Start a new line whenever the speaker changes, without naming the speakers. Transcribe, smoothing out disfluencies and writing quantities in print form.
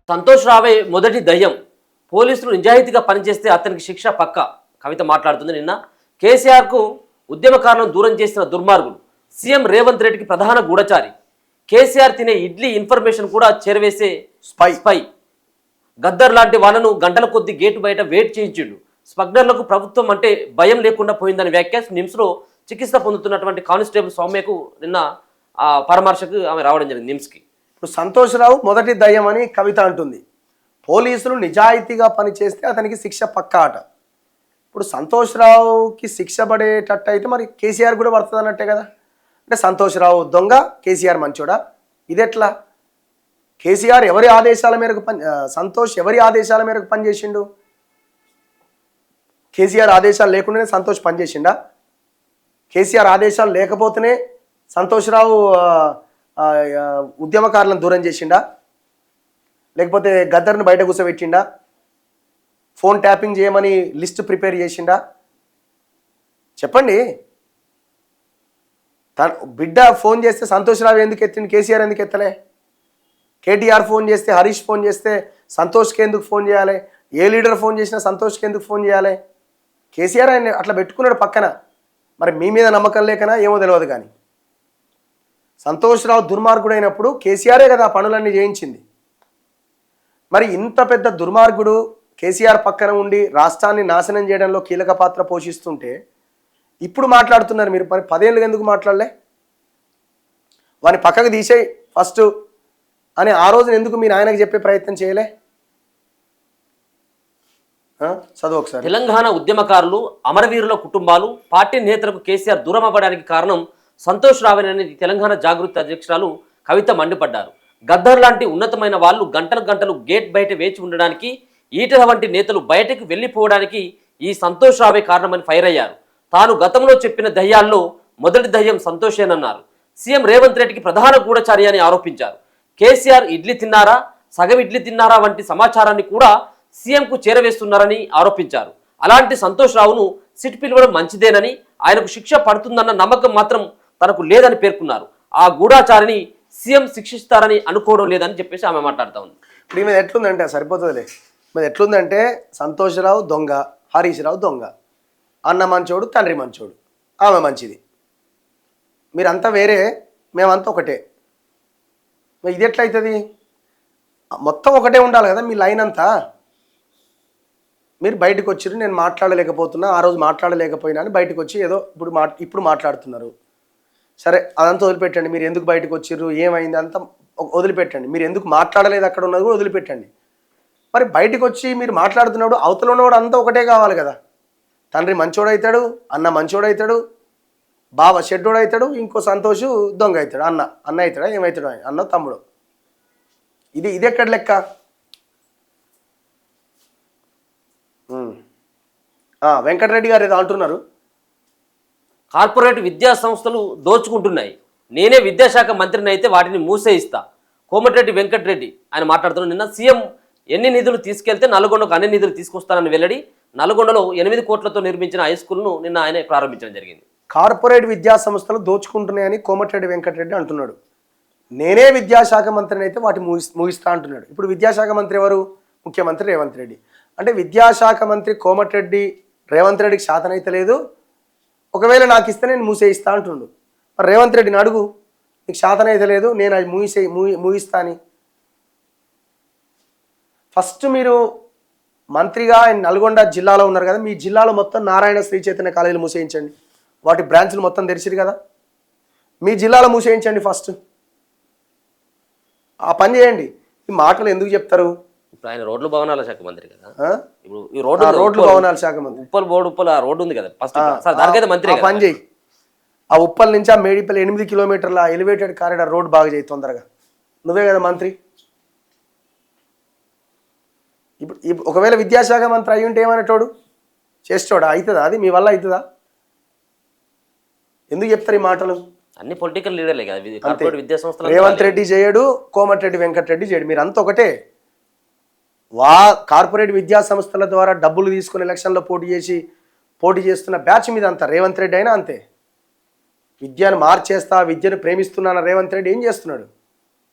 సంతోష్ రావే మొదటి దయ్యం. పోలీసులు నిజాయితీగా పనిచేస్తే అతనికి శిక్ష పక్క. కవిత మాట్లాడుతుంది. నిన్న కేసీఆర్కు ఉద్యమకారులను దూరం చేసిన దుర్మార్గులు. సీఎం రేవంత్ రెడ్డికి ప్రధాన గూఢచారి. కేసీఆర్ తినే ఇడ్లీ ఇన్ఫర్మేషన్ కూడా చేరవేసే స్పై. గద్దర్ లాంటి వాళ్ళను గంటల కొద్ది గేటు బయట వెయిట్ చేయించిండు. స్మగ్లర్లకు ప్రభుత్వం అంటే భయం లేకుండా పోయిందని వ్యాఖ్య. నిమ్స్లో చికిత్స పొందుతున్నటువంటి కానిస్టేబుల్ సౌమ్యకు నిన్న పరామర్శకు ఆమె రావడం జరిగింది నిమ్స్కి.
ఇప్పుడు సంతోష్ రావు మొదటి దయ్యం అని కవిత అంటుంది. పోలీసులు నిజాయితీగా పనిచేస్తే అతనికి శిక్ష పక్కా అట. ఇప్పుడు సంతోష్ రావుకి శిక్ష పడేటట్టు అయితే మరి కేసీఆర్ కూడా పడుతుంది అన్నట్టే కదా. అంటే సంతోష్ రావు దొంగ, కేసీఆర్ మంచోడా? ఇదెట్లా? కేసీఆర్ ఎవరి ఆదేశాల మేరకు సంతోష్ ఎవరి ఆదేశాల మేరకు పనిచేసిండు? కేసీఆర్ ఆదేశాలు లేకుండానే సంతోష్ పనిచేసిండా? కేసీఆర్ ఆదేశాలు లేకపోతేనే సంతోష్ రావు ఉద్యమకారులను దూరం చేసిండా? లేకపోతే గద్దర్ని బయట కూర్చోబెట్టిండా? ఫోన్ ట్యాపింగ్ చేయమని లిస్ట్ ప్రిపేర్ చేసిండా? చెప్పండి. బిడ్డ ఫోన్ చేస్తే సంతోష్ రావు ఎందుకు ఎత్తిండు, కేసీఆర్ ఎందుకు ఎత్తలే? కేటీఆర్ ఫోన్ చేస్తే, హరీష్ ఫోన్ చేస్తే సంతోష్కి ఎందుకు ఫోన్ చేయాలి? ఏ లీడర్ ఫోన్ చేసినా సంతోష్కి ఎందుకు ఫోన్ చేయాలి? కేసీఆర్ ఆయన అట్లా పెట్టుకున్నాడు పక్కన. మరి మీ మీద నమ్మకం లేకనా ఏమో తెలియదు. కానీ సంతోష్ రావు దుర్మార్గుడు అయినప్పుడు కేసీఆరే కదా పనులన్నీ చేయించింది. మరి ఇంత పెద్ద దుర్మార్గుడు కేసీఆర్ పక్కన ఉండి రాష్ట్రాన్ని నాశనం చేయడంలో కీలక పాత్ర పోషిస్తుంటే ఇప్పుడు మాట్లాడుతున్నారు మీరు. మరి 10 ఏళ్ళుగా ఎందుకు మాట్లాడలే? వాని పక్కకు తీసేయి ఫస్ట్ అని ఆ రోజున ఎందుకు మీ నాయనకు చెప్పే ప్రయత్నం చేయలే? చదువు ఒకసారి.
తెలంగాణ ఉద్యమకారులు, అమరవీరుల కుటుంబాలు, పార్టీ నేతలకు కేసీఆర్ దూరం అవ్వడానికి కారణం సంతోష్ రావేనని తెలంగాణ జాగృతి అధ్యక్షురాలు కవిత మండిపడ్డారు. గద్దర్ లాంటి ఉన్నతమైన వాళ్ళు గంటలు గేట్ బయట వేచి ఉండడానికి, ఈటల వంటి నేతలు బయటకు వెళ్ళిపోవడానికి ఈ సంతోష్ రావే కారణమని ఫైర్ అయ్యారు. తాను గతంలో చెప్పిన దయ్యాల్లో మొదటి దయ్యం సంతోషేనన్నారు. సీఎం రేవంత్ రెడ్డికి ప్రధాన గూఢచారి అని ఆరోపించారు. కేసీఆర్ ఇడ్లీ తిన్నారా, సగం ఇడ్లీ తిన్నారా వంటి సమాచారాన్ని కూడా సీఎంకు చేరవేస్తున్నారని ఆరోపించారు. అలాంటి సంతోష్ రావును సిట్ పిలవడం మంచిదేనని, ఆయనకు శిక్ష పడుతుందన్న నమ్మకం మాత్రం తనకు లేదని పేర్కొన్నారు. ఆ గూఢాచారిని సీఎం శిక్షిస్తారని అనుకోవడం లేదని చెప్పేసి ఆమె మాట్లాడుతూ ఉంది.
ఇప్పుడు ఈమె ఎట్లుందంటే సరిపోతుందిలే. మరి ఎట్లుందంటే సంతోష్ రావు దొంగ, హరీష్ రావు దొంగ, అన్న మంచోడు, తండ్రి మంచోడు, ఆమె మంచిది. మీరంతా వేరే, మేమంతా ఒకటే. ఇది ఎట్లయితుంది? మొత్తం ఒకటే ఉండాలి కదా మీ లైన్ అంతా. మీరు బయటకు వచ్చారు, నేను మాట్లాడలేకపోతున్నా, ఆ రోజు మాట్లాడలేకపోయినా అని బయటకు వచ్చి ఏదో ఇప్పుడు మాట్లాడుతున్నారు. సరే, అదంతా వదిలిపెట్టండి. మీరు ఎందుకు బయటకు వచ్చారు, ఏమైంది అంతా వదిలిపెట్టండి. మీరు ఎందుకు మాట్లాడలేదు అక్కడ ఉన్నది కూడా వదిలిపెట్టండి. మరి బయటకు వచ్చి మీరు మాట్లాడుతున్నప్పుడు అవతల ఉన్నవాడు అంతా ఒకటే కావాలి కదా. తండ్రి మంచోడవుతాడు, అన్న మంచోడవుతాడు, బావ షెడ్డోడు అవుతాడు, ఇంకో సంతోషు దొంగ అవుతాడు, అన్న అవుతాడా ఏమవుతాడు, అన్న తమ్ముడు. ఇది ఎక్కడ లెక్క? వెంకటరెడ్డి గారు ఏదో అంటున్నారు.
కార్పొరేట్ విద్యా సంస్థలు దోచుకుంటున్నాయి, నేనే విద్యాశాఖ మంత్రిని అయితే వాటిని మూసేయిస్తా. కోమటిరెడ్డి వెంకటరెడ్డి ఆయన మాట్లాడుతున్నారు. నిన్న సీఎం ఎన్ని నిధులు తీసుకెళ్తే నల్గొండకు అన్ని నిధులు తీసుకొస్తానని వెల్లడి. నల్గొండలో 8 కోట్లతో నిర్మించిన హై స్కూల్ను నిన్న ఆయన ప్రారంభించడం జరిగింది.
కార్పొరేట్ విద్యా సంస్థలు దోచుకుంటున్నాయని కోమటిరెడ్డి వెంకటరెడ్డి అంటున్నాడు. నేనే విద్యాశాఖ మంత్రిని అయితే వాటి ముగిస్తా అంటున్నాడు. ఇప్పుడు విద్యాశాఖ మంత్రి ఎవరు? ముఖ్యమంత్రి రేవంత్ రెడ్డి. అంటే విద్యాశాఖ మంత్రి కోమటిరెడ్డి రేవంత్ రెడ్డికి శాతనైతే లేదు, ఒకవేళ నాకు ఇస్తే నేను మూసేయిస్తా అంటుండు. మరి రేవంత్ రెడ్డిని అడుగు, నీకు శాతనైతే లేదు, నేను అది ముగిస్తా అని. ఫస్ట్ మీరు మంత్రిగా నల్గొండ జిల్లాలో ఉన్నారు కదా, మీ జిల్లాలో మొత్తం నారాయణ శ్రీ చైతన్య కాలేజీలు మూసేయించండి. వాటి బ్రాంచ్లు మొత్తం తెరిచిరు కదా, మీ జిల్లాలో మూసేయించండి ఫస్ట్. ఆ పని చేయండి. ఈ మాటలు ఎందుకు చెప్తారు?
ఇప్పుడు ఆయన రోడ్లు భవనాల శాఖ మంత్రి కదా.
ఇప్పుడు ఈ రోడ్లు భవనాల శాఖ మంత్రి,
ఉప్పల్ ఆ రోడ్డు ఉంది కదా ఫస్ట్, దానికైతే మంత్రి
పని చేయి. ఆ ఉప్పల్ నుంచి ఆ మేడిపల్లి 8 కిలోమీటర్ల ఎలివేటెడ్ కారిడార్ రోడ్ బాగా చేయి తొందరగా. నువ్వే కదా మంత్రి. ఇప్పుడు ఒకవేళ విద్యాశాఖ మంత్రి అయ్యి ఉంటే ఏమనేటోడు, చేసేటోడా? అవుతుందా అది? మీ వల్ల అవుతుందా? ఎందుకు చెప్తారు ఈ మాటలు?
అన్ని పొలిటికల్ లీడర్లే కదా. విద్యా సంస్థలు
రేవంత్ రెడ్డి చేయడు, కోమటిరెడ్డి వెంకటరెడ్డి చేయడు, మీరు అంత ఒకటే. కార్పొరేట్ విద్యా సంస్థల ద్వారా డబ్బులు తీసుకుని ఎలక్షన్లో పోటీ చేస్తున్న బ్యాచ్ మీద అంతా రేవంత్ రెడ్డి అయినా అంతే. విద్యను మార్చేస్తా, విద్యను ప్రేమిస్తున్నాన రేవంత్ రెడ్డి ఏం చేస్తున్నాడు?